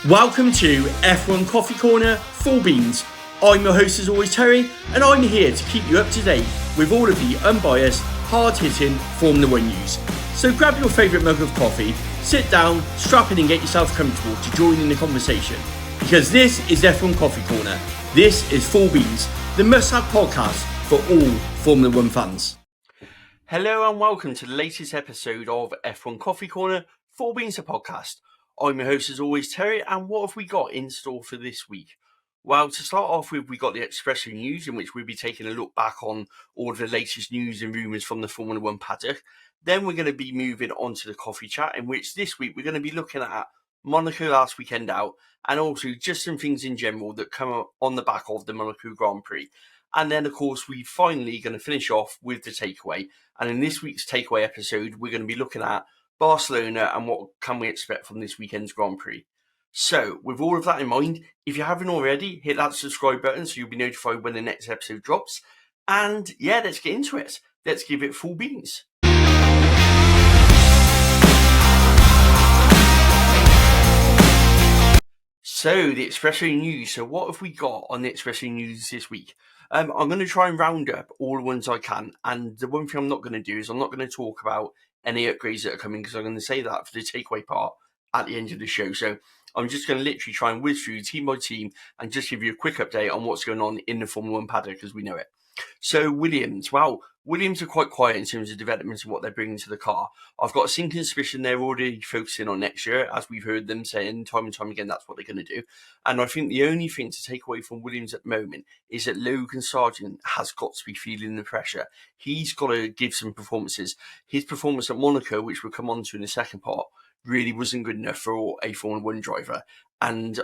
Welcome to F1 Coffee Corner, Full Beans. I'm your host as always, Terry, and I'm here to keep you up to date with all of the unbiased, hard-hitting Formula 1 news. So grab your favourite mug of coffee, sit down, strap in and get yourself comfortable to join in the conversation. Because this is F1 Coffee Corner. This is Full Beans, the must-have podcast for all Formula 1 fans. Hello and welcome to the latest episode of F1 Coffee Corner, Full Beans, the podcast. I'm your host as always, Terry, and what have we got in store for this week? Well, to start off with, we got the expresso news, in which we'll be taking a look back on all of the latest news and rumours from the Formula 1 paddock. Then we're going to be moving on to the coffee chat, in which this week we're going to be looking at Monaco last weekend out, and also just some things in general that come up on the back of the Monaco Grand Prix. And then, of course, we're finally going to finish off with the takeaway. And in this week's takeaway episode, we're going to be looking at Barcelona and what can we expect from this weekend's Grand Prix. So, with all of that in mind, if you haven't already, hit that subscribe button so you'll be notified when the next episode drops. And yeah, let's get into it. Let's give it full beans. So, the Expresso news. So, what have we got on the Expresso news this week? I'm going to try and round up all the ones I can. And the one thing I'm not going to do is I'm not going to talk about any upgrades that are coming, because I'm going to say that for the takeaway part at the end of the show. So I'm just going to literally try and whiz through team by team and just give you a quick update on what's going on in the Formula 1 paddock as we know it. So Williams, Williams are quite quiet in terms of developments and what they're bringing to the car. I've got a sinking suspicion they're already focusing on next year, as we've heard them saying time and time again that's what they're going to do. And I think the only thing to take away from Williams at the moment is that Logan Sargent has got to be feeling the pressure. He's got to give some performances. His performance at Monaco, which we'll come on to in the second part, really wasn't good enough for a Formula 1 driver. And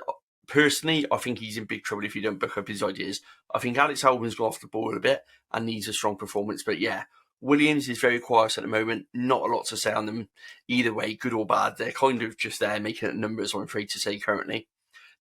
personally, I think he's in big trouble if you don't back up his ideas. I think Alex Albon's gone off the ball a bit and needs a strong performance. But yeah, Williams is very quiet at the moment. Not a lot to say on them either way, good or bad. They're kind of just there making it numbers, I'm afraid to say, currently.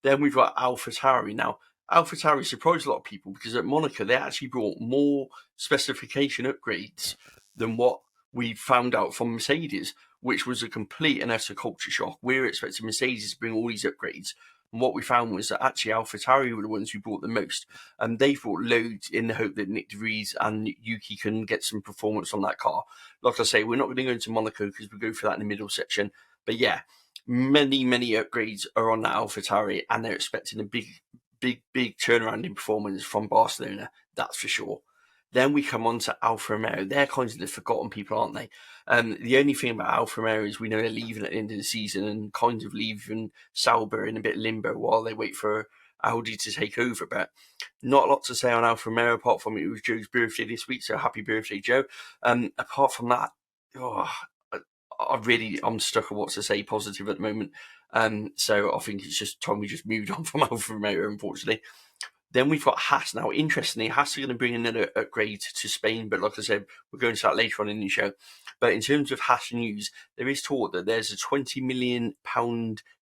Then we've got AlphaTauri. Now, AlphaTauri surprised a lot of people because at Monaco, they actually brought more specification upgrades than what we found out from Mercedes, which was a complete and utter culture shock. We were expecting Mercedes to bring all these upgrades. And what we found was that actually AlphaTauri were the ones who brought the most. And they brought loads in the hope that Nick De Vries and Yuki can get some performance on that car. Like I say, we're not going to go into Monaco because we'll go for that in the middle section. But yeah, many upgrades are on that AlphaTauri, and they're expecting a big turnaround in performance from Barcelona. That's for sure. Then we come on to Alfa Romeo. They're kind of the forgotten people, aren't they? The only thing about Alfa Romeo is we know they're leaving at the end of the season and kind of leaving Sauber in a bit of limbo while they wait for Audi to take over. But not a lot to say on Alfa Romeo apart from it was Joe's birthday this week, so happy birthday, Joe. Apart from that, I'm stuck on what to say positive at the moment. So I think it's just time we just moved on from Alfa Romeo, unfortunately. Then we've got Haas. Now, interestingly, Haas are going to bring another upgrade to Spain, but like I said, we're going to that later on in the show. But in terms of Haas news, there is talk that there's a £20 million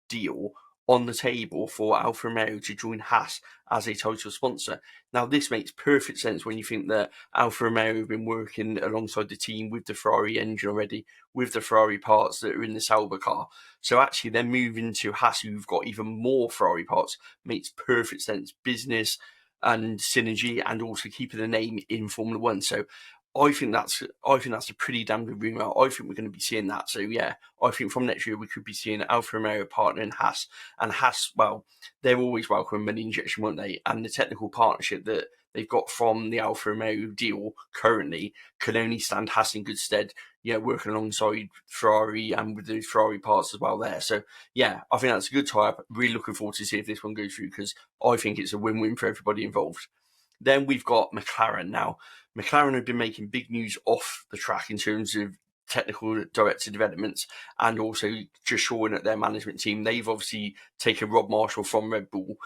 deal on the table for Alfa Romeo to join Haas as a title sponsor. Now, this makes perfect sense when you think that Alfa Romeo have been working alongside the team with the Ferrari engine already, with the Ferrari parts that are in the Sauber car. So actually, they're moving to Haas, who've got even more Ferrari parts. Makes perfect sense, business and synergy, and also keeping the name in Formula 1. So I think that's a pretty damn good rumour. I think we're going to be seeing that. So yeah, I think from next year we could be seeing Alfa Romeo partnering Haas. And Haas, well, they're always welcome money injection, won't they? And the technical partnership that they've got from the Alfa Romeo deal currently can only stand Haas in good stead. Yeah, working alongside Ferrari and with the Ferrari parts as well there. So yeah, I think that's a good tie-up. Really looking forward to see if this one goes through, because I think it's a win-win for everybody involved. Then we've got McLaren. Now, McLaren have been making big news off the track in terms of technical director developments and also just showing at their management team. They've obviously taken Rob Marshall from Red Bull,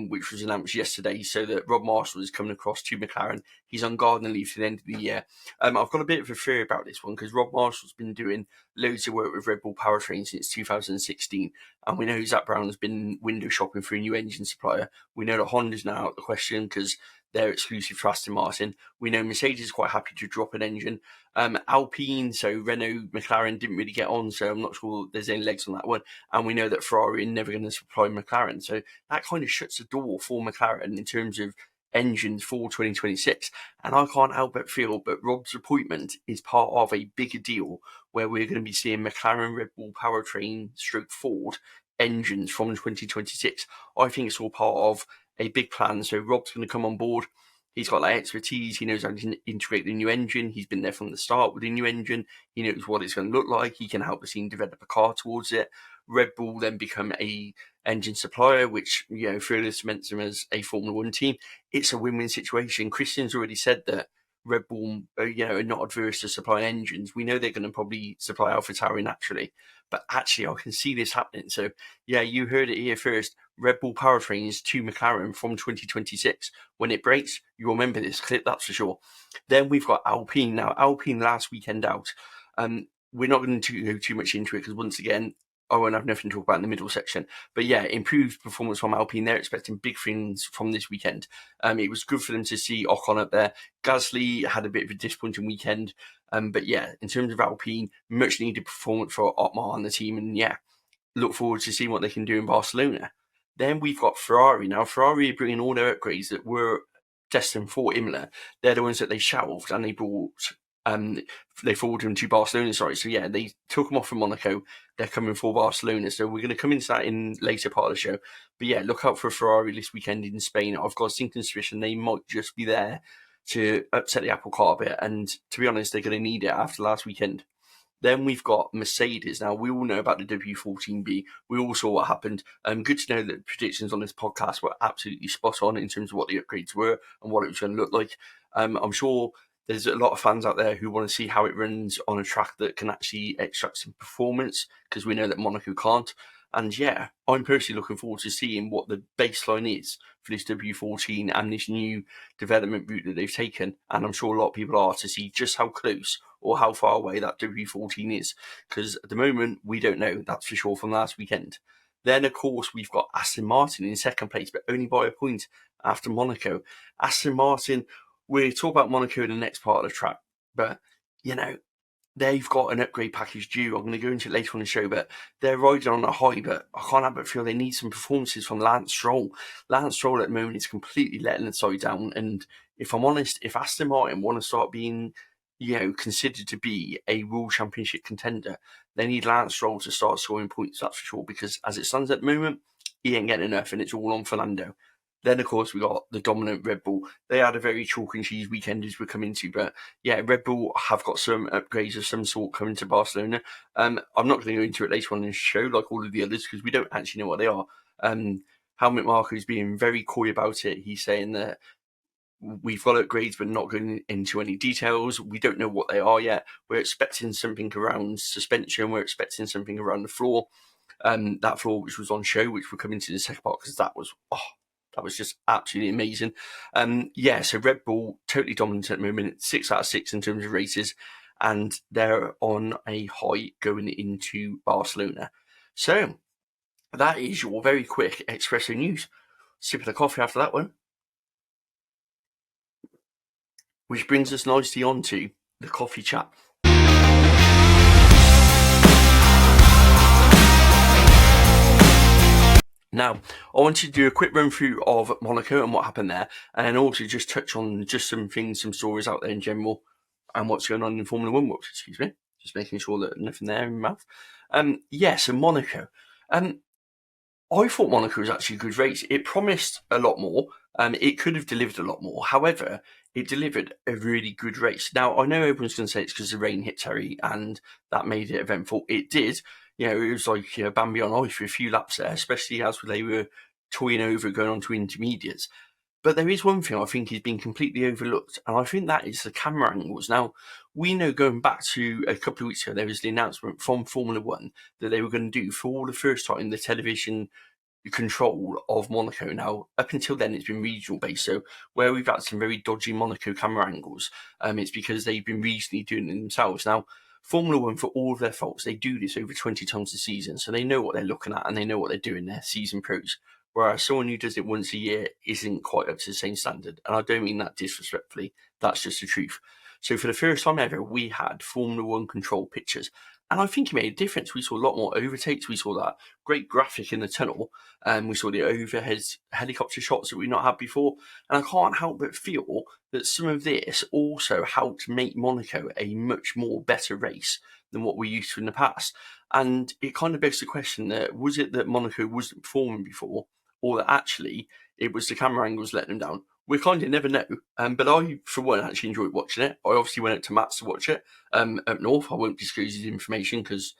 which was announced yesterday, so that Rob Marshall is coming across to McLaren. He's on gardening leave to the end of the year. I've got a bit of a theory about this one because Rob Marshall's been doing loads of work with Red Bull Powertrain since 2016, and we know Zach Brown's been window shopping for a new engine supplier. We know that Honda's now out of the question because they're exclusive to Aston Martin. We know Mercedes is quite happy to drop an engine Alpine, so Renault, McLaren didn't really get on, so I'm not sure there's any legs on that one. And we know that Ferrari are never going to supply McLaren, so that kind of shuts the door for McLaren in terms of engines for 2026. And I can't help but feel that Rob's appointment is part of a bigger deal where we're going to be seeing McLaren Red Bull powertrain stroke Ford engines from 2026. I think it's all part of a big plan. So Rob's going to come on board. He's got that expertise. He knows how to integrate the new engine. He's been there from the start with the new engine. He knows what it's going to look like. He can help the team develop a car towards it. Red Bull then become a engine supplier, which further cements them as a Formula One team. It's a win-win situation. Christian's already said that Red Bull, are not adverse to supplying engines. We know they're going to probably supply AlphaTauri naturally, but actually I can see this happening. So yeah, you heard it here first. Red Bull powertrains to McLaren from 2026. When it breaks, you'll remember this clip, that's for sure. Then we've got Alpine. Now, Alpine last weekend out. We're not going to go too much into it because once again, I won't have nothing to talk about in the middle section. But yeah, improved performance from Alpine. They're expecting big things from this weekend. It was good for them to see Ocon up there. Gasly had a bit of a disappointing weekend. But yeah, in terms of Alpine, much needed performance for Otmar and the team. And yeah, look forward to seeing what they can do in Barcelona. Then we've got Ferrari. Now, Ferrari are bringing all their upgrades that were destined for Imola. They're the ones that they shelved and they brought. They forwarded them to Barcelona, sorry. So yeah, they took them off from Monaco. They're coming for Barcelona. So we're going to come into that in later part of the show. But yeah, look out for Ferrari this weekend in Spain. I've got a sinking suspicion they might just be there to upset the apple cart a bit. And to be honest, they're going to need it after last weekend. Then we've got Mercedes. Now, we all know about the W14B. We all saw what happened. Good to know that predictions on this podcast were absolutely spot on in terms of what the upgrades were and what it was going to look like. I'm sure there's a lot of fans out there who want to see how it runs on a track that can actually extract some performance, because we know that Monaco can't. And yeah, I'm personally looking forward to seeing what the baseline is for this W14 and this new development route that they've taken. And I'm sure a lot of people are, to see just how close or how far away that W14 is. Because at the moment, we don't know, that's for sure, from last weekend. Then, of course, we've got Aston Martin in second place, but only by a point after Monaco. Aston Martin, we'll talk about Monaco in the next part of the track, but, they've got an upgrade package due. I'm going to go into it later on the show, but they're riding on a high, but I can't help but feel they need some performances from Lance Stroll. Lance Stroll at the moment is completely letting the side down, and if I'm honest, if Aston Martin want to start being, considered to be a World Championship contender, they need Lance Stroll to start scoring points, that's for sure, because as it stands at the moment, he ain't getting enough, and it's all on Fernando. Then, of course, we got the dominant Red Bull. They had a very chalk and cheese weekend as we come into, but yeah, Red Bull have got some upgrades of some sort coming to Barcelona. I'm not going to go into it later on in the show like all of the others because we don't actually know what they are. Helmut Marko is being very coy about it. He's saying that we've got upgrades, but not going into any details. We don't know what they are yet. We're expecting something around suspension. We're expecting something around the floor. That floor which was on show, which we're coming to in the second part, because that was just absolutely amazing. So Red Bull, totally dominant at the moment, 6 out of 6 in terms of races, and they're on a high going into Barcelona. So that is your very quick expresso news. Sip of the coffee after that one. Which brings us nicely on to the coffee chat. Now, I wanted to do a quick run through of Monaco and what happened there, and also just touch on just some things, some stories out there in general, and what's going on in Formula One world, excuse me. Just making sure that nothing there in my mouth. So Monaco. I thought Monaco was actually a good race. It promised a lot more. It could have delivered a lot more. However, it delivered a really good race. Now, I know everyone's going to say it's because the rain hit Terry and that made it eventful. It did. It was like Bambi on ice for a few laps there, especially as they were toying over going on to intermediates. But there is one thing I think has been completely overlooked, and I think that is the camera angles. Now, we know going back to a couple of weeks ago, there was the announcement from Formula One that they were going to do, for the first time, the television control of Monaco. Now, up until then, it's been regional based. So where we've had some very dodgy Monaco camera angles, it's because they've been regionally doing it themselves. Now, Formula One, for all of their faults, they do this over 20 times a season, so they know what they're looking at and they know what they're doing. Their season pros. Whereas someone who does it once a year isn't quite up to the same standard. And I don't mean that disrespectfully. That's just the truth. So for the first time ever, we had Formula One control pictures. And I think it made a difference. We saw a lot more overtakes. We saw that great graphic in the tunnel. And we saw the overhead helicopter shots that we've not had before. And I can't help but feel that some of this also helped make Monaco a much more better race than what we used to in the past. And it kind of begs the question that was it that Monaco wasn't performing before, or that actually it was the camera angles letting them down? We kind of never know. But I, for one, actually enjoyed watching it. I obviously went up to Matt's to watch it up north. I won't disclose his information because,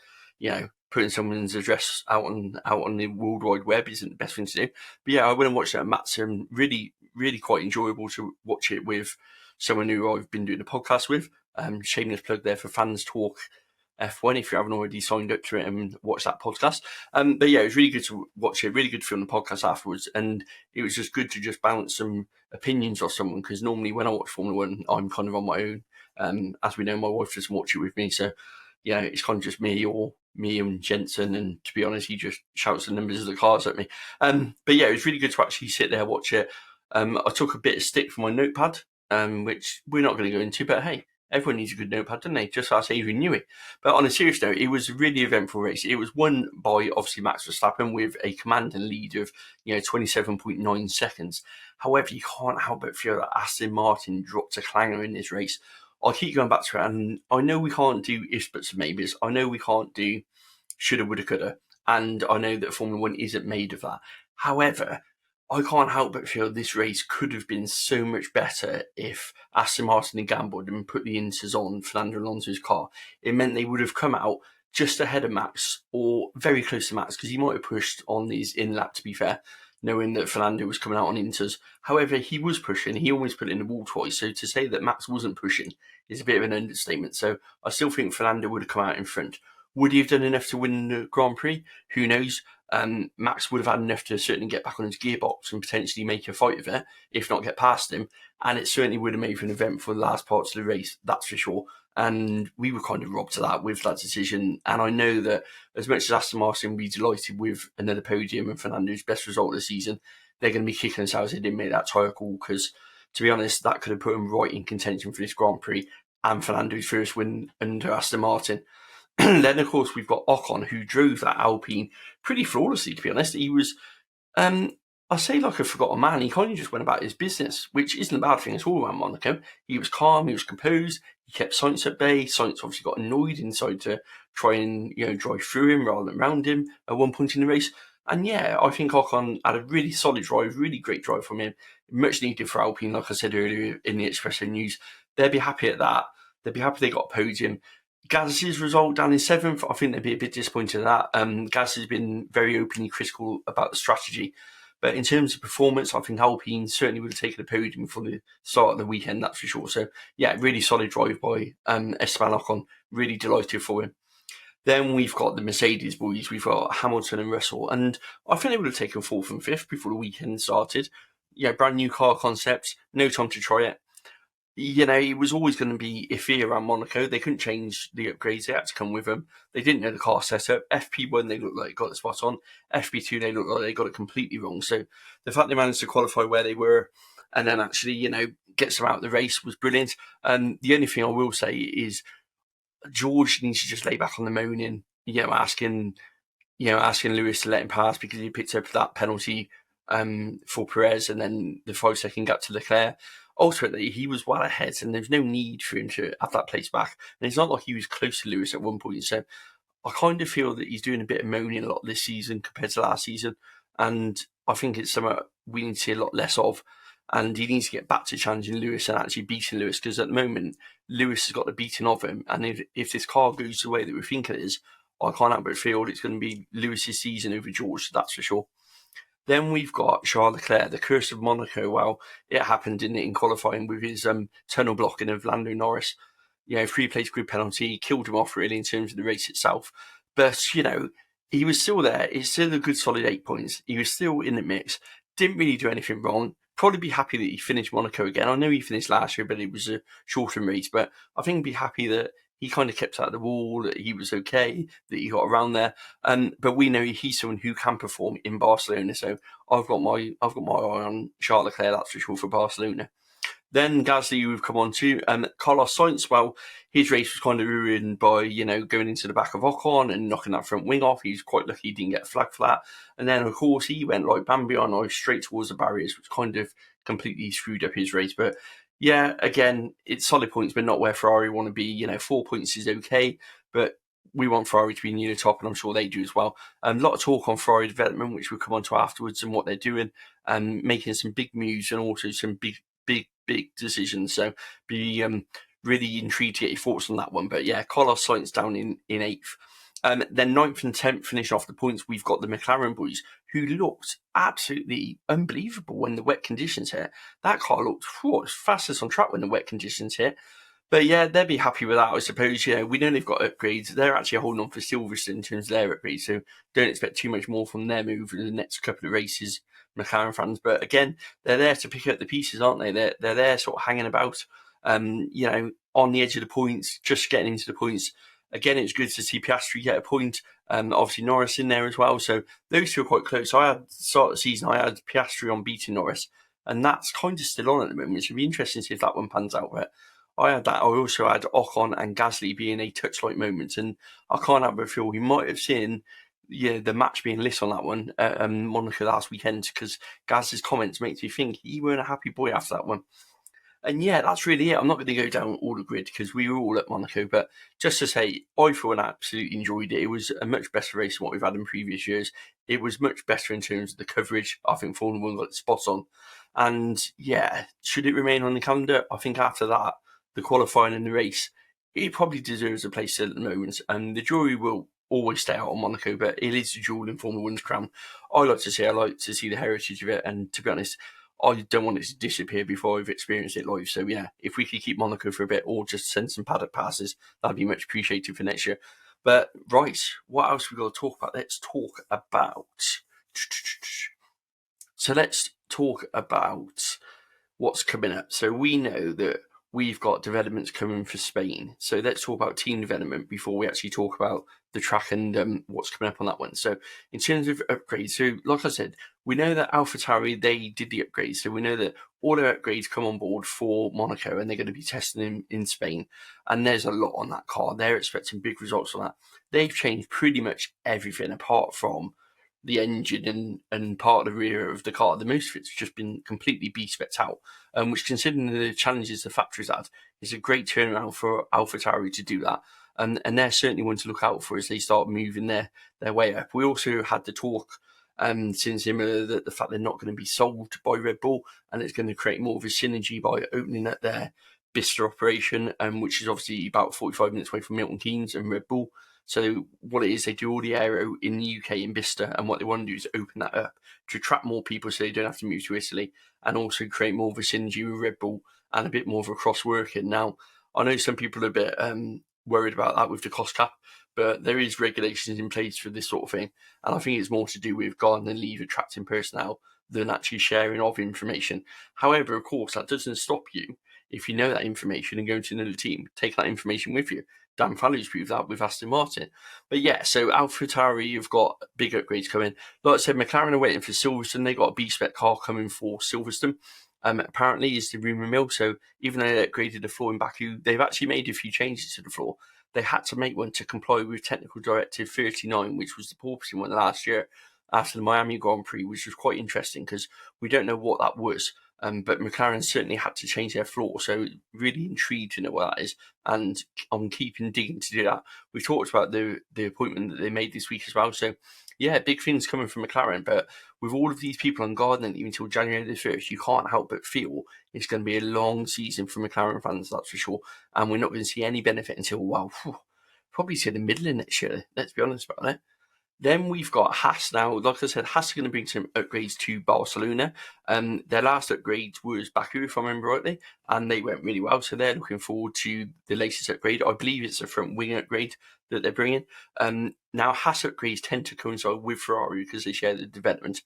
putting someone's address out on the World Wide Web isn't the best thing to do. But yeah, I went and watched it at Matt's, and really, really quite enjoyable to watch it with someone who I've been doing a podcast with. Shameless plug there for Fans Talk F1 if you haven't already signed up to it and watched that podcast. But yeah, it was really good to watch it, really good to film the podcast afterwards, and it was just good to just bounce some opinions off someone, because normally when I watch Formula One, I'm kind of on my own. As we know, my wife doesn't watch it with me, so yeah, it's kind of just me and Jensen, and to be honest, he just shouts the numbers of the cars at me. But yeah, it was really good to actually sit there, watch it. I took a bit of stick for my notepad, which we're not going to go into, but hey, everyone needs a good notepad, don't they? Just ask Adrian Newey. But on a serious note, it was a really eventful race. It was won by, obviously, Max Verstappen with a commanding lead of 27.9 seconds. However, you can't help but feel that Aston Martin dropped a clanger in this race. I keep going back to it, and I know we can't do ifs, buts, and maybes. I know we can't do shoulda, woulda, coulda. And I know that Formula One isn't made of that. However, I can't help but feel this race could have been so much better if Aston Martin had gambled and put the inters on Fernando Alonso's car. It meant they would have come out just ahead of Max, or very close to Max, because he might have pushed on his in-lap, to be fair, knowing that Fernando was coming out on inters. However, he was pushing. He almost put it in the wall twice. So to say that Max wasn't pushing is a bit of an understatement. So I still think Fernando would have come out in front. Would he have done enough to win the Grand Prix? Who knows? Max would have had enough to certainly get back on his gearbox and potentially make a fight of it, if not get past him. And it certainly would have made for an event for the last parts of the race, that's for sure. And we were kind of robbed of that with that decision. And I know that as much as Aston Martin will be delighted with another podium and Fernando's best result of the season, they're going to be kicking themselves they didn't make that tyre call, because, to be honest, that could have put them right in contention for this Grand Prix and Fernando's first win under Aston Martin. Then, of course, we've got Ocon, who drove that Alpine pretty flawlessly, to be honest. He was, I say like a forgotten man, he kind of just went about his business, which isn't a bad thing at all around Monaco. He was calm, he was composed, he kept Sainz at bay. Sainz obviously got annoyed and decided to try and, drive through him rather than round him at one point in the race. And yeah, I think Ocon had a really solid drive, really great drive from him, much needed for Alpine, like I said earlier in the Expresso News. They'd be happy at that. They'd be happy they got a podium. Gaz's result down in 7th, I think they'd be a bit disappointed at that. Gaz has been very openly critical about the strategy. But in terms of performance, I think Alpine certainly would have taken a podium for the start of the weekend, that's for sure. So, yeah, really solid drive by Esteban Ocon. Really delighted for him. Then we've got the Mercedes boys. We've got Hamilton and Russell. And I think they would have taken 4th and 5th before the weekend started. Yeah, brand new car concepts, no time to try it. It was always going to be iffy around Monaco. They couldn't change the upgrades. They had to come with them. They didn't know the car setup. FP1, they looked like they got the spot on. FP2, they looked like they got it completely wrong. So the fact they managed to qualify where they were and then actually, get some out of the race was brilliant. The only thing I will say is George needs to just lay back on the moaning, asking Lewis to let him pass because he picked up that penalty for Perez and then the 5-second gap to Leclerc. Ultimately, he was well ahead, and there's no need for him to have that place back. And it's not like he was close to Lewis at one point. So I kind of feel that he's doing a bit of moaning a lot this season compared to last season. And I think it's something we need to see a lot less of. And he needs to get back to challenging Lewis and actually beating Lewis, because at the moment, Lewis has got the beating of him. And if this car goes the way that we think it is, I can't help but feel it's going to be Lewis's season over George, that's for sure. Then we've got Charles Leclerc, the curse of Monaco. Well, it happened, didn't it, in qualifying with his tunnel blocking of Lando Norris. 3-place grid penalty, killed him off really in terms of the race itself. But, he was still there. It's still a good solid 8 points. He was still in the mix. Didn't really do anything wrong. Probably be happy that he finished Monaco again. I know he finished last year, but it was a shortened race. But I think he'd be happy that he kind of kept out of the wall, that he was okay, that he got around there. But we know he's someone who can perform in Barcelona. So I've got my eye on Charles Leclerc, that's for sure, for Barcelona. Then Gasly, we've come on to Carlos Sainz. Well, his race was kind of ruined by, going into the back of Ocon and knocking that front wing off. He's quite lucky he didn't get a flag for that. And then, of course, he went like Bambi on ice straight towards the barriers, which kind of completely screwed up his race. But yeah, again, it's solid points, but not where Ferrari want to be. 4 points is okay, but we want Ferrari to be near the top, and I'm sure they do as well. A lot of talk on Ferrari development, which we'll come on to afterwards, and what they're doing, and making some big moves and also some big decisions. So be really intrigued to get your thoughts on that one. But yeah, Carlos Sainz down in 8th. Then 9th and 10th finish off the points. We've got the McLaren boys, who looked absolutely unbelievable when the wet conditions hit. That car looked fastest on track when the wet conditions hit. But yeah, they'll be happy with that, I suppose. We know they've got upgrades. They're actually holding on for Silverstone in terms of their upgrades, so don't expect too much more from their move in the next couple of races, McLaren fans. But again, they're there to pick up the pieces, aren't they? They're there sort of hanging about, on the edge of the points, just getting into the points. Again, it's good to see Piastri get a point. Obviously, Norris in there as well. So those two are quite close. I had start of the season, I had Piastri on beating Norris, and that's kind of still on at the moment. It should be interesting to see if that one pans out. But I had that. I also had Ocon and Gasly being a touch-like moment, and I can't help but feel we might have seen the match being lit on that one at Monaco last weekend, because Gasly's comments makes me think he weren't a happy boy after that one. And yeah, that's really it. I'm not going to go down all the grid because we were all at Monaco, but just to say, I for one absolutely enjoyed it. It was a much better race than what we've had in previous years. It was much better in terms of the coverage. I think Formula 1 got it spot on. And yeah, should it remain on the calendar? I think after that, the qualifying and the race, it probably deserves a place still at the moment. And the jury will always stay out on Monaco, but it is a jewel in Formula 1's crown. I like to see the heritage of it, and to be honest, I don't want it to disappear before I've experienced it live. So yeah, if we could keep Monaco for a bit, or just send some paddock passes, that'd be much appreciated for next year. But right, what else we got to talk about? Let's talk about what's coming up. So we know that we've got developments coming for Spain. So let's talk about team development before we actually talk about the track and what's coming up on that one. So in terms of upgrades, so like I said, we know that AlphaTauri, they did the upgrades. So we know that all their upgrades come on board for Monaco, and they're going to be testing in Spain. And there's a lot on that car. They're expecting big results on that. They've changed pretty much everything apart from the engine and part of the rear of the car. The most of it's just been completely B-specced out, which, considering the challenges the factory's had, is a great turnaround for AlphaTauri to do that. And they're certainly one to look out for as they start moving their way up. We also had the talk since Imola that the fact they're not going to be sold by Red Bull, and it's going to create more of a synergy by opening up their Bicester operation, which is obviously about 45 minutes away from Milton Keynes and Red Bull. So what it is, they do all the aero in the UK in Bicester, and what they want to do is open that up to attract more people so they don't have to move to Italy, and also create more of a synergy with Red Bull and a bit more of a cross-working. Now, I know some people are a bit worried about that with the cost cap, but there is regulations in place for this sort of thing, and I think it's more to do with garden and leave attracting personnel than actually sharing of information. However, of course, that doesn't stop you, if you know that information and go to another team, take that information with you. Dan Fallows proved that with Aston Martin. But yeah, so AlphaTauri, you've got big upgrades coming. Like I said, McLaren are waiting for Silverstone. They got a B-spec car coming for Silverstone. Apparently, is the rumour mill. So even though they upgraded the floor in Baku, they've actually made a few changes to the floor. They had to make one to comply with Technical Directive 39, which was the porpoising one last year after the Miami Grand Prix, which was quite interesting because we don't know what that was. But McLaren certainly had to change their floor, so really intrigued to know what that is, and I'm keeping digging to do that. We've talked about the appointment that they made this week as well, so yeah, big things coming from McLaren. But with all of these people on garden leave until January the 1st, you can't help but feel it's going to be a long season for McLaren fans, that's for sure. And we're not going to see any benefit until, probably to the middle of next year, let's be honest about it. Then we've got Haas now. Like I said, Haas are going to bring some upgrades to Barcelona. Their last upgrade was Baku, if I remember rightly, and they went really well. So they're looking forward to the latest upgrade. I believe it's a front wing upgrade that they're bringing. Now, Haas upgrades tend to coincide with Ferrari because they share the development.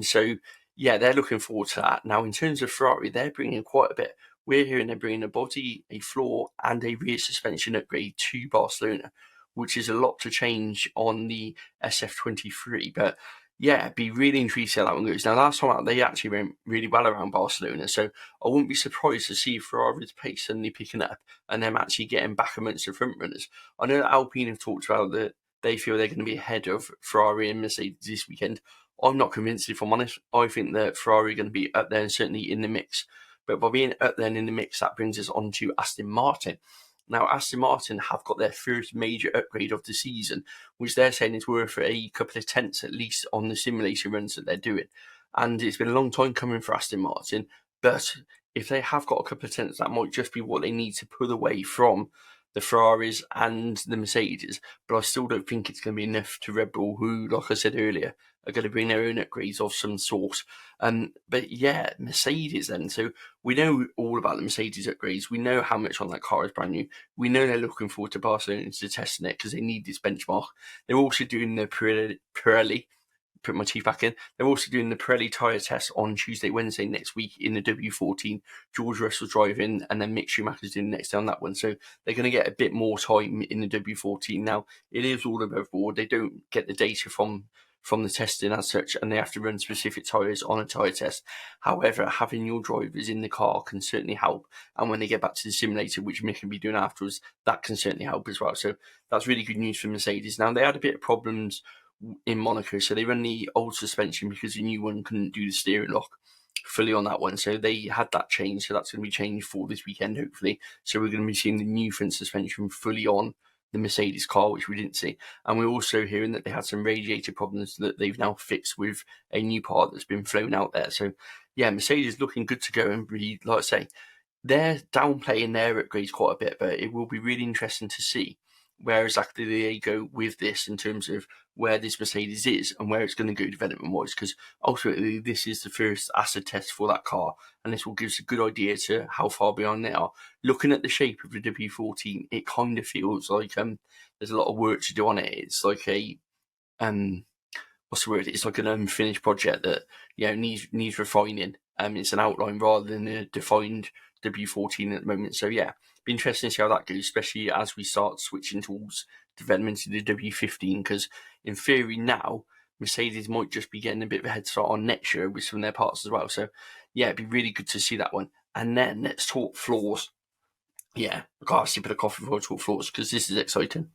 So, yeah, they're looking forward to that. Now, in terms of Ferrari, they're bringing quite a bit. We're hearing they're bringing a body, a floor, and a rear suspension upgrade to Barcelona, which is a lot to change on the SF23. But yeah, be really intrigued to see how that one goes. Now, last time out, they actually went really well around Barcelona, so I wouldn't be surprised to see Ferrari's pace suddenly picking up and them actually getting back amongst the front runners. I know that Alpine have talked about that they feel they're going to be ahead of Ferrari and Mercedes this weekend. I'm not convinced, if I'm honest. I think that Ferrari are going to be up there and certainly in the mix. But by being up there and in the mix, that brings us on to Aston Martin. Now, Aston Martin have got their first major upgrade of the season, which they're saying is worth a couple of tenths at least on the simulation runs that they're doing. And it's been a long time coming for Aston Martin, but if they have got a couple of tenths, that might just be what they need to pull away from the Ferraris and the Mercedes. But I still don't think it's going to be enough to Red Bull, who, like I said earlier, are going to bring their own upgrades of some sort. But yeah, Mercedes then. So we know all about the Mercedes upgrades. We know how much on that car is brand new. We know they're looking forward to Barcelona to testing it because they need this benchmark. They're also doing the Pirelli, put my teeth back in. They're also doing the Pirelli tyre test on Tuesday, Wednesday next week in the W14. George Russell driving, and then Mick Schumacher's doing the next day on that one. So they're going to get a bit more time in the W14. Now, it is all above board. They don't get the data from the testing as such, and they have to run specific tyres on a tyre test. However, having your drivers in the car can certainly help. And when they get back to the simulator, which Mick can be doing afterwards, that can certainly help as well. So that's really good news for Mercedes. Now, they had a bit of problems in Monaco, so they run the old suspension because the new one couldn't do the steering lock fully on that one, so they had that changed. So that's going to be changed for this weekend, hopefully. So we're going to be seeing the new front suspension fully on the Mercedes car, which we didn't see. And we're also hearing that they had some radiator problems that they've now fixed with a new part that's been flown out there. So yeah, Mercedes looking good to go, and really, like I say, they're downplaying their upgrades quite a bit, but it will be really interesting to see where exactly they go with this in terms of where this Mercedes is and where it's going to go development-wise, because ultimately this is the first acid test for that car, and this will give us a good idea to how far behind they are. Looking at the shape of the W14, it kind of feels like there's a lot of work to do on it. It's like a what's the word? It's like an unfinished project that needs refining. It's an outline rather than a defined W14 at the moment. So yeah, be interesting to see how that goes, especially as we start switching towards development to the W15. Because in theory now, Mercedes might just be getting a bit of a head start on next year with some of their parts as well. So yeah, it'd be really good to see that one. And then let's talk floors. Yeah, I got a sip of coffee before I talk floors because this is exciting.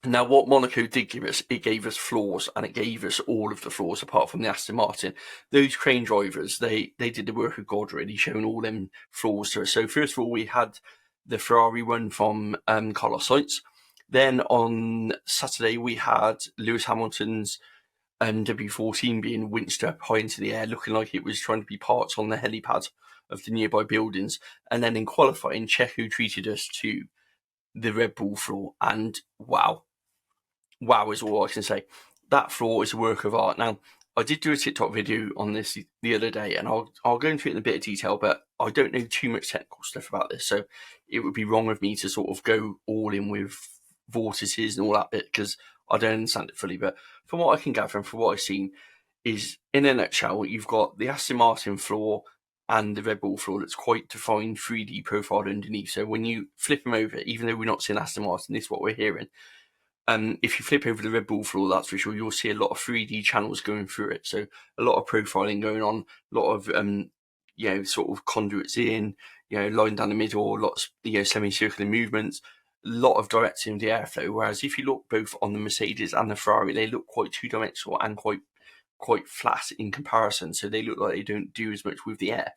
Now, what Monaco did give us, it gave us floors, and it gave us all of the floors apart from the Aston Martin. Those crane drivers, they did the work of God, really, showing all them floors to us. So first of all, we had the Ferrari one from Carlos Sainz. Then on Saturday, we had Lewis Hamilton's W14 being winched up high into the air, looking like it was trying to be parked on the helipad of the nearby buildings. And then in qualifying, Checo treated us to the Red Bull floor, and wow is all I can say. That floor is a work of art. Now, I did do a TikTok video on this the other day, and I'll go into it in a bit of detail, but I don't know too much technical stuff about this, so it would be wrong of me to sort of go all in with vortices and all that bit, because I don't understand it fully. But from what I can gather and from what I've seen, is in a nutshell, you've got the Aston Martin floor and the Red Bull floor that's quite defined 3D profile underneath. So when you flip them over, even though we're not seeing Aston Martin, this is what we're hearing. If you flip over the Red Bull floor, that's for sure, you'll see a lot of 3D channels going through it. So a lot of profiling going on, a lot of sort of conduits in, line down the middle, lots semicircular movements, a lot of directing the airflow. Whereas if you look both on the Mercedes and the Ferrari, they look quite two-dimensional and quite flat in comparison. So they look like they don't do as much with the air.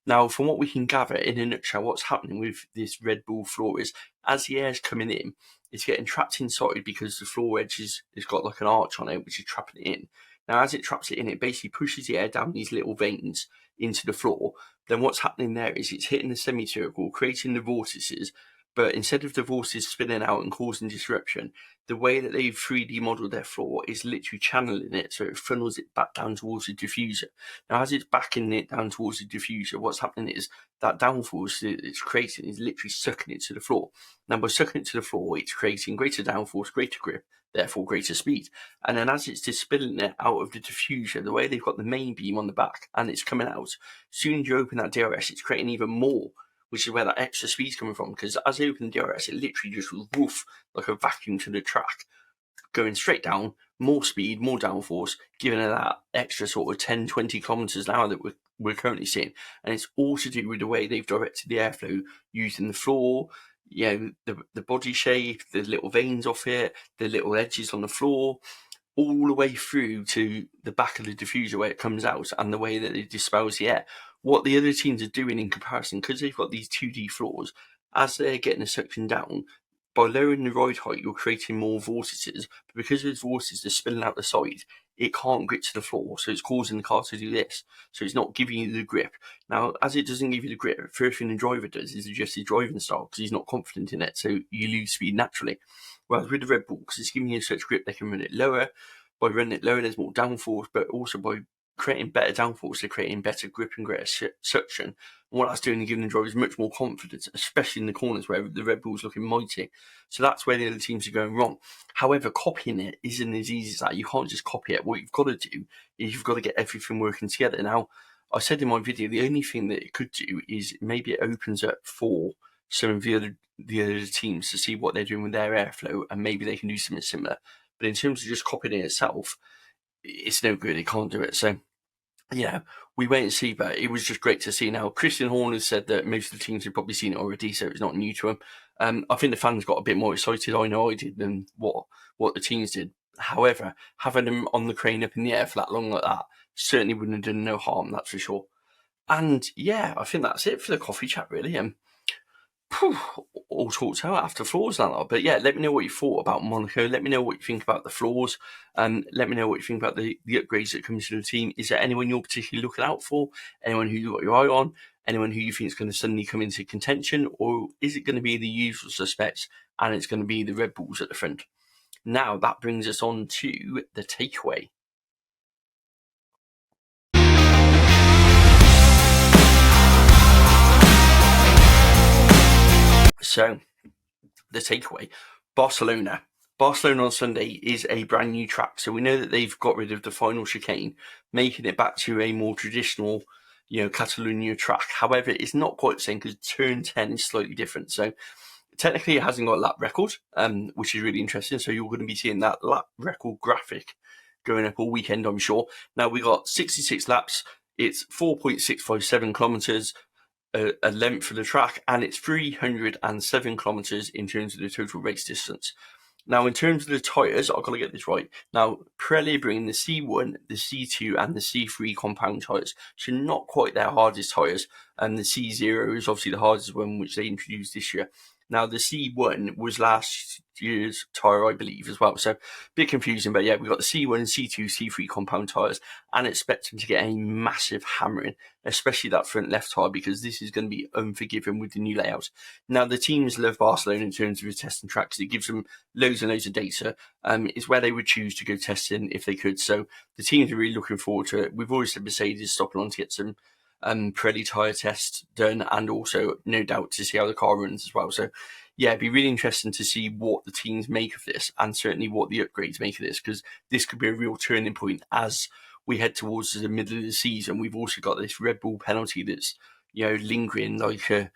Now, from what we can gather in a nutshell, what's happening with this Red Bull floor is as the air's coming in, it's getting trapped inside because the floor edge has got like an arch on it, which is trapping it in. Now, as it traps it in, it basically pushes the air down these little veins into the floor. Then what's happening there is it's hitting the semicircle, creating the vortices, but instead of the vortices spinning out and causing disruption, the way that they've 3D modelled their floor is literally channeling it, so it funnels it back down towards the diffuser. Now, as it's backing it down towards the diffuser, what's happening is that downforce that it's creating is literally sucking it to the floor. Now, by sucking it to the floor, it's creating greater downforce, greater grip, therefore greater speed. And then as it's dispelling it out of the diffuser, the way they've got the main beam on the back and it's coming out, as soon as you open that DRS, it's creating even more, which is where that extra speed's coming from. Because as they open the DRS, it literally just woof like a vacuum to the track. going straight down, more speed, more downforce, giving it that extra sort of 10, 20 kilometers an hour that we're currently seeing. And it's all to do with the way they've directed the airflow using the floor, the body shape, the little veins off it, the little edges on the floor, all the way through to the back of the diffuser where it comes out and the way that it dispels the air. What the other teams are doing in comparison, because they've got these 2D floors, as they're getting the suction down, by lowering the ride height, you're creating more vortices. But because those vortices are spilling out the side, it can't grip to the floor, so it's causing the car to do this. So it's not giving you the grip. Now, as it doesn't give you the grip, first thing the driver does is adjust his driving style because he's not confident in it, so you lose speed naturally. Whereas with the Red Bull, because it's giving you such grip, they can run it lower. By running it lower, there's more downforce, but also by creating better downforce, they're creating better grip and greater suction. And what that's doing is giving the drivers much more confidence, especially in the corners where the Red Bull's looking mighty. So that's where the other teams are going wrong. However, copying it isn't as easy as that. You can't just copy it. What you've got to do is you've got to get everything working together. Now, I said in my video, the only thing that it could do is maybe it opens up for some of the other teams to see what they're doing with their airflow, and maybe they can do something similar. But in terms of just copying it itself, it's no good. It can't do it. So, we wait and see. But it was just great to see. Now, Christian Horner said that most of the teams have probably seen it already, so it's not new to them. I think the fans got a bit more excited. I know I did than what the teams did. However, having them on the crane up in the air for that long like that certainly wouldn't have done no harm. That's for sure. And I think that's it for the coffee chat, really. All talked out after floors and that. But let me know what you thought about Monaco. Let me know what you think about the floors. Let me know what you think about the upgrades that come to the team. Is there anyone you're particularly looking out for? Anyone who you've got your eye on? Anyone who you think is going to suddenly come into contention? Or is it going to be the usual suspects and it's going to be the Red Bulls at the front? Now, that brings us on to the takeaway. So, the takeaway, Barcelona. Barcelona on Sunday is a brand new track. So we know that they've got rid of the final chicane, making it back to a more traditional, Catalonia track. However, it's not quite the same because turn 10 is slightly different. So technically it hasn't got a lap record, which is really interesting. So you're going to be seeing that lap record graphic going up all weekend, I'm sure. Now we got 66 laps. It's 4.657 kilometers. A length for the track, and it's 307 kilometers in terms of the total race distance. Now, in terms of the tyres, I've got to get this right. Now, Pirelli are bringing the C1, the C2, and the C3 compound tyres. So not quite their hardest tyres. And the C0 is obviously the hardest one, which they introduced this year. Now, the C1 was last year's tyre, I believe, as well. So a bit confusing, but we've got the C1, C2, C3 compound tyres, and expect them to get a massive hammering, especially that front left tyre, because this is going to be unforgiving with the new layout. Now, the teams love Barcelona in terms of the testing tracks. It gives them loads and loads of data. It's where they would choose to go testing if they could. So the teams are really looking forward to it. We've always said Mercedes stopping on to get some Pirelli tyre tests done, and also no doubt to see how the car runs as well. So it'd be really interesting to see what the teams make of this, and certainly what the upgrades make of this, because this could be a real turning point as we head towards the middle of the season. We've also got this Red Bull penalty that's lingering like a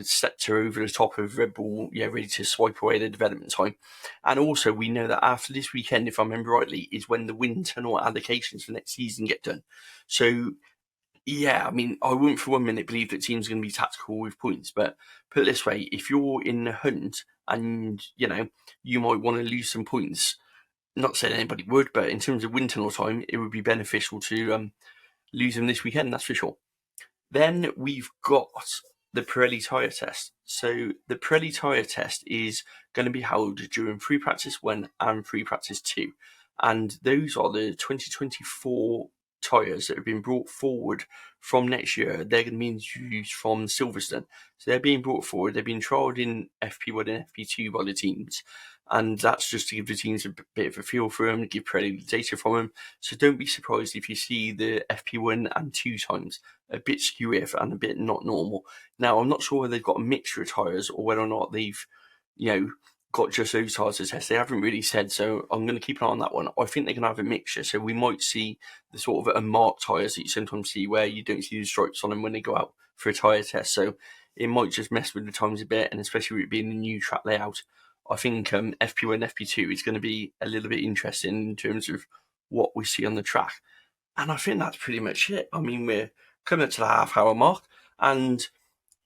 scepter over the top of Red Bull, ready to swipe away the development time. And also we know that after this weekend, if I remember rightly, is when the wind tunnel allocations for next season get done. So I mean, I wouldn't for 1 minute believe that teams are going to be tactical with points, but put it this way, if you're in the hunt and, you might want to lose some points, not saying anybody would, but in terms of wind tunnel time, it would be beneficial to lose them this weekend, that's for sure. Then we've got the Pirelli tyre test. So the Pirelli tyre test is going to be held during free practice 1 and free practice 2. And those are the 2024 tyres that have been brought forward from next year. They're going to be introduced from Silverstone. So they're being brought forward. They've been trialled in FP1 and FP2 by the teams. And that's just to give the teams a bit of a feel for them, give Pirelli the data from them. So don't be surprised if you see the FP1 and 2 times a bit skewy and a bit not normal. Now, I'm not sure whether they've got a mixture of tyres or whether or not they've, got just those tyres to test. They haven't really said, so I'm going to keep an eye on that one. I think they're going to have a mixture, so we might see the sort of unmarked tyres that you sometimes see where you don't see the stripes on them when they go out for a tyre test. So it might just mess with the times a bit, and especially with it being a new track layout, I think FP1, FP2 is going to be a little bit interesting in terms of what we see on the track. And I think that's pretty much it. I mean, we're coming up to the half-hour mark, and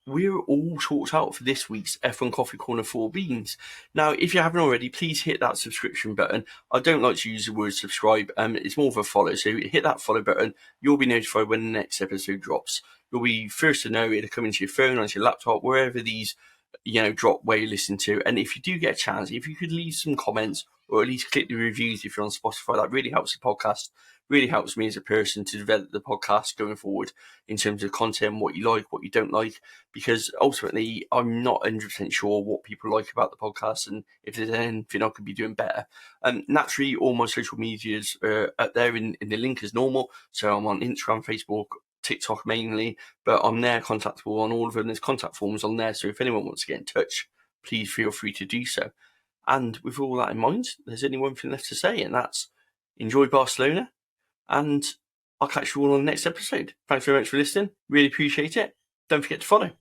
we're all sorted out for this week's F1 Coffee Corner 4 Beans. Now, if you haven't already, please hit that subscription button. I don't like to use the word subscribe. It's more of a follow. So hit that follow button. You'll be notified when the next episode drops. You'll be first to know. It'll come into your phone, onto your laptop, wherever these, drop where you listen to. And if you do get a chance, if you could leave some comments or at least click the reviews if you're on Spotify, that really helps the podcast. Really helps me as a person to develop the podcast going forward in terms of content, what you like, what you don't like, because ultimately I'm not 100% sure what people like about the podcast and if there's anything I could be doing better. Naturally, all my social medias are up there in the link as normal. So I'm on Instagram, Facebook, TikTok mainly, but I'm there contactable on all of them. There's contact forms on there. So if anyone wants to get in touch, please feel free to do so. And with all that in mind, there's only one thing left to say, and that's enjoy Barcelona. And I'll catch you all on the next episode. Thanks very much for listening. Really appreciate it. Don't forget to follow.